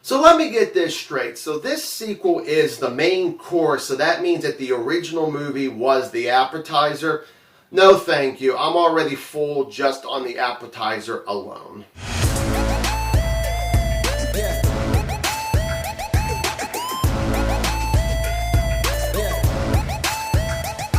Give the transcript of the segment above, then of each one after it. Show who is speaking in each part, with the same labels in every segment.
Speaker 1: So let me get this straight. So this sequel is the main course, so that means that the original movie was the appetizer. No thank you. I'm already full just on the appetizer alone.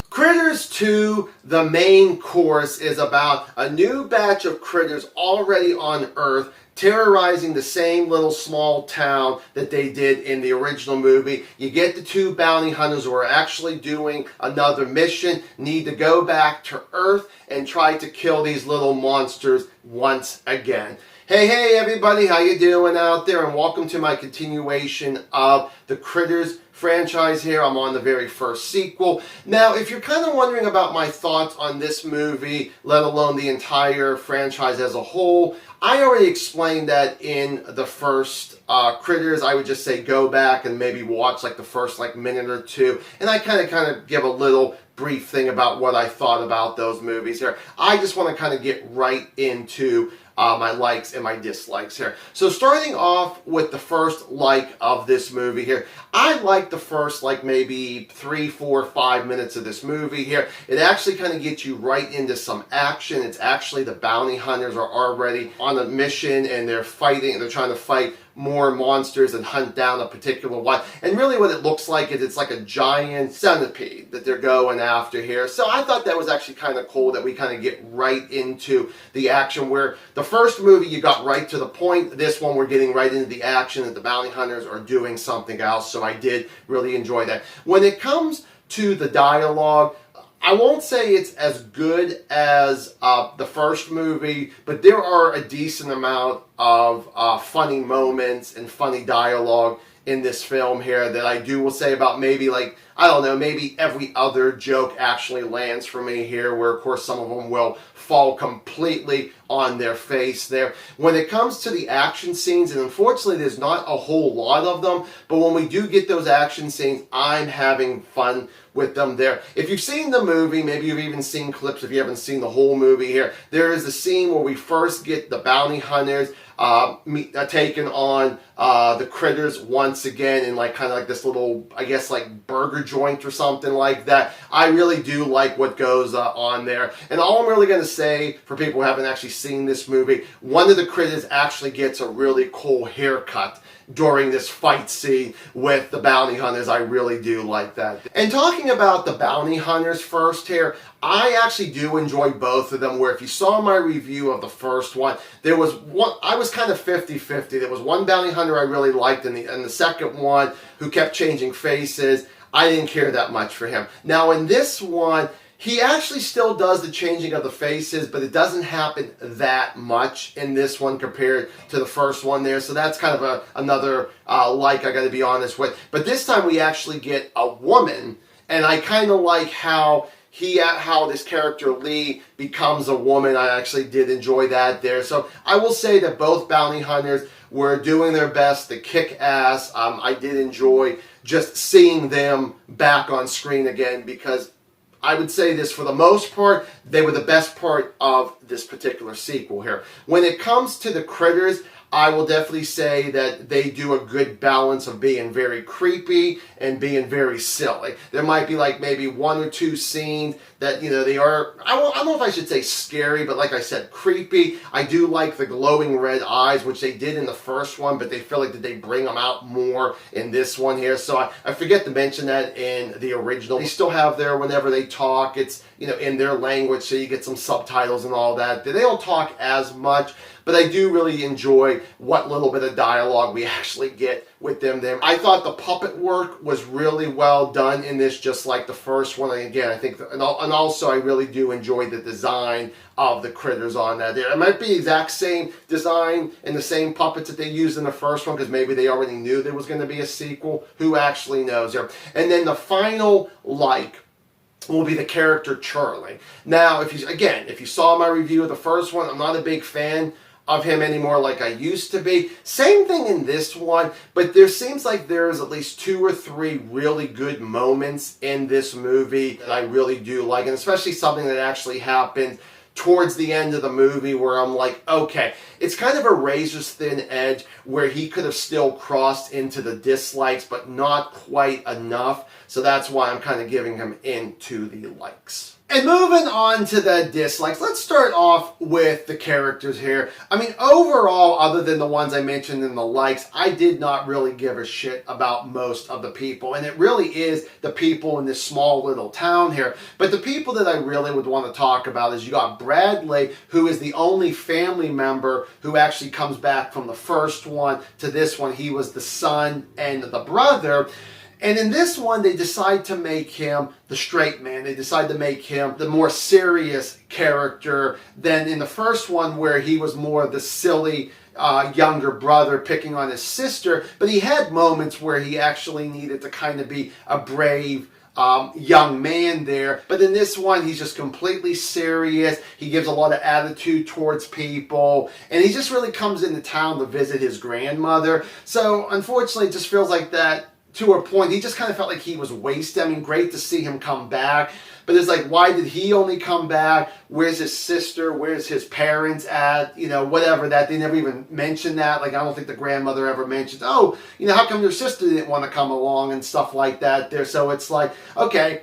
Speaker 1: Critters 2, the main course, is about a new batch of critters already on Earth terrorizing the same little small town that they did in the original movie. You get the two bounty hunters who are actually doing another mission, need to go back to Earth and try to kill these little monsters once again. Hey everybody, how you doing out there? And welcome to my continuation of the Critters franchise here. I'm on the very first sequel. Now, if you're kind of wondering about my thoughts on this movie, let alone the entire franchise as a whole, I already explained that in the first Critters. I would just say go back and maybe watch like the first minute or two, and I kind of give a little brief thing about what I thought about those movies here. I just want to kind of get right into my likes and my dislikes here. So starting off with the first like of this movie here, I like the first maybe 3, 4, 5 minutes of this movie here. It actually kind of gets you right into some action. It's actually the bounty hunters are already on a mission and they're fighting, they're trying to fight more monsters and hunt down a particular one. And really what it looks like is it's like a giant centipede that they're going after here. So I thought that was actually kind of cool that we kind of get right into the action, where the first movie you got right to the point. This one we're getting right into the action that the bounty hunters are doing something else. So I did really enjoy that. When it comes to the dialogue, I won't say it's as good as the first movie, but there are a decent amount of funny moments and funny dialogue in this film here that I will say about maybe I don't know, maybe every other joke actually lands for me here, where of course some of them will fall completely on their face there. When it comes to the action scenes, and unfortunately there's not a whole lot of them, but when we do get those action scenes, I'm having fun with them there. If you've seen the movie, maybe you've even seen clips if you haven't seen the whole movie here, there is a scene where we first get the bounty hunters taking on the critters once again in kind of this little, I guess burger joint or something like that. I really do like what goes on there. And all I'm really going to say for people who haven't actually seen this movie, one of the critters actually gets a really cool haircut during this fight scene with the bounty hunters. I really do like that. And talking about the bounty hunters first here, I actually do enjoy both of them, where if you saw my review of the first one, there was one, I was kind of 50-50. There was one bounty hunter I really liked, and the second one who kept changing faces, I didn't care that much for him. Now in this one, he actually still does the changing of the faces, but it doesn't happen that much in this one compared to the first one there. So that's kind of another I got to be honest with. But this time we actually get a woman, and I kind of like how this character Lee becomes a woman. I actually did enjoy that there. So I will say that both bounty hunters were doing their best to kick ass. I did enjoy just seeing them back on screen again, because I would say this, for the most part, they were the best part of this particular sequel here. When it comes to the critters, I will definitely say that they do a good balance of being very creepy and being very silly. There might be maybe 1 or 2 scenes that, they are, I don't know if I should say scary, but like I said, creepy. I do like the glowing red eyes, which they did in the first one, but they feel like that they bring them out more in this one here. So I forget to mention that in the original. They still have their, whenever they talk, it's, in their language, so you get some subtitles and all that. They don't talk as much, but I do really enjoy what little bit of dialogue we actually get with them there. I thought the puppet work was really well done in this, just like the first one. And again, I think, and also I really do enjoy the design of the critters on that there. It might be the exact same design and the same puppets that they used in the first one, because maybe they already knew there was going to be a sequel. Who actually knows there? And then the final will be the character Charlie. Now, if you saw my review of the first one, I'm not a big fan of him anymore like I used to be. Same thing in this one, but there seems like there's at least 2 or 3 really good moments in this movie that I really do like, and especially something that actually happened towards the end of the movie where I'm like, okay, it's kind of a razor's thin edge where he could have still crossed into the dislikes, but not quite enough. So that's why I'm kind of giving him into the likes. And moving on to the dislikes, let's start off with the characters here. I mean, overall, other than the ones I mentioned in the likes, I did not really give a shit about most of the people. And it really is the people in this small little town here. But the people that I really would want to talk about is you got Bradley, who is the only family member who actually comes back from the first one to this one. He was the son and the brother. And in this one, they decide to make him the straight man. They decide to make him the more serious character than in the first one, where he was more the silly younger brother picking on his sister. But he had moments where he actually needed to kind of be a brave young man there. But in this one, he's just completely serious. He gives a lot of attitude towards people. And he just really comes into town to visit his grandmother. So unfortunately, it just feels like that. To a point, he just kind of felt like he was wasted. I mean, great to see him come back, but it's like, why did he only come back? Where's his sister? Where's his parents at? You know, whatever that. They never even mentioned that. Like, I don't think the grandmother ever mentioned, oh, you know, how come your sister didn't want to come along and stuff like that there. So it's like, okay,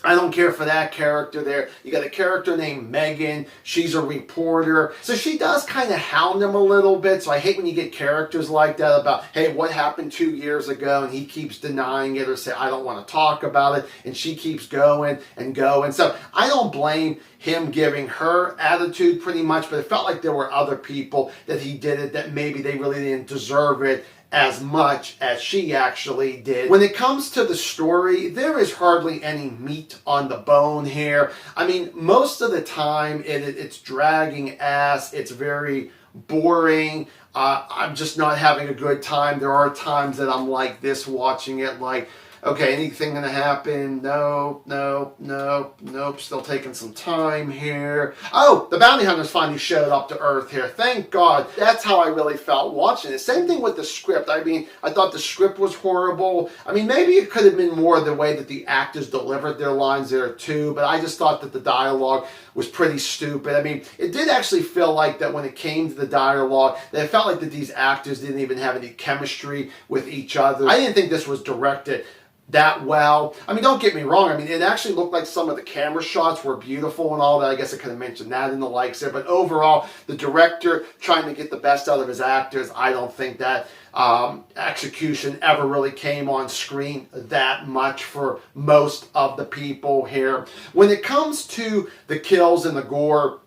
Speaker 1: I don't care for that character there. You got a character named Megan. She's a reporter. So she does kind of hound him a little bit. So I hate when you get characters like that about, hey, what happened 2 years ago? And he keeps denying it or say, I don't want to talk about it. And she keeps going and going. So I don't blame him giving her attitude pretty much. But it felt like there were other people that he did it that maybe they really didn't deserve it as much as she actually did. When it comes to the story, there is hardly any meat on the bone here. I mean, most of the time it's dragging ass. It's very boring. I'm just not having a good time. There are times that I'm like this watching it, like, okay, anything gonna happen? No, nope, still taking some time here. Oh, the bounty hunters finally showed up to Earth here. Thank God. That's how I really felt watching it. Same thing with the script. I mean, I thought the script was horrible. I mean, maybe it could have been more the way that the actors delivered their lines there too, but I just thought that the dialogue was pretty stupid. I mean, it did actually feel like that when it came to the dialogue, that it felt like that these actors didn't even have any chemistry with each other. I didn't think this was directed that well. I mean, don't get me wrong. I mean, it actually looked like some of the camera shots were beautiful and all that. I guess I could have mentioned that in the likes there. But overall, the director trying to get the best out of his actors, I don't think that execution ever really came on screen that much for most of the people here. When it comes to the kills and the gore,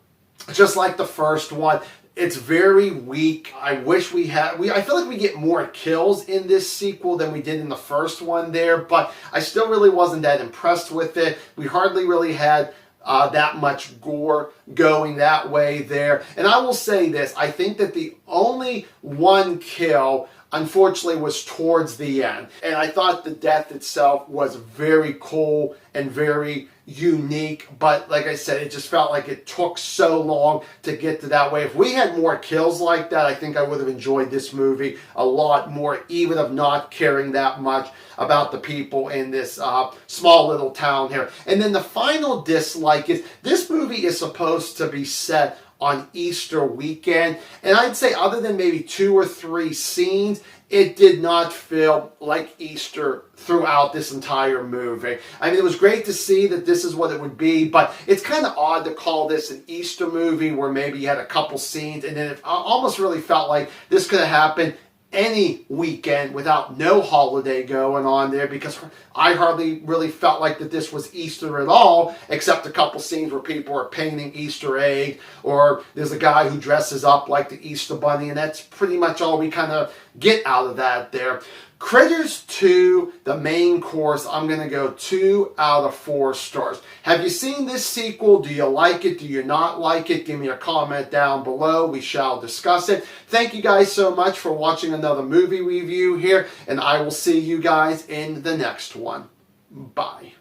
Speaker 1: just like the first one, it's very weak. I wish we had, I feel like we get more kills in this sequel than we did in the first one there, but I still really wasn't that impressed with it. We hardly really had that much gore going that way there. And I will say this, I think that the only one kill, unfortunately, was towards the end. And I thought the death itself was very cool and very unique, but like I said, it just felt like it took so long to get to that way. If we had more kills like that, I think I would have enjoyed this movie a lot more, even of not caring that much about the people in this small little town here. And then the final dislike is, this movie is supposed to be set on Easter weekend, and I'd say other than maybe 2 or 3 scenes, it did not feel like Easter throughout this entire movie. I mean, it was great to see that this is what it would be, but it's kind of odd to call this an Easter movie where maybe you had a couple scenes, and then it almost really felt like this could have happened any weekend without no holiday going on there, because I hardly really felt like that this was Easter at all, except a couple scenes where people are painting Easter eggs, or there's a guy who dresses up like the Easter Bunny, and that's pretty much all we kind of get out of that there. Critters 2, the main course, I'm going to go 2 out of 4 stars. Have you seen this sequel? Do you like it? Do you not like it? Give me a comment down below. We shall discuss it. Thank you guys so much for watching another movie review here, and I will see you guys in the next one. Bye.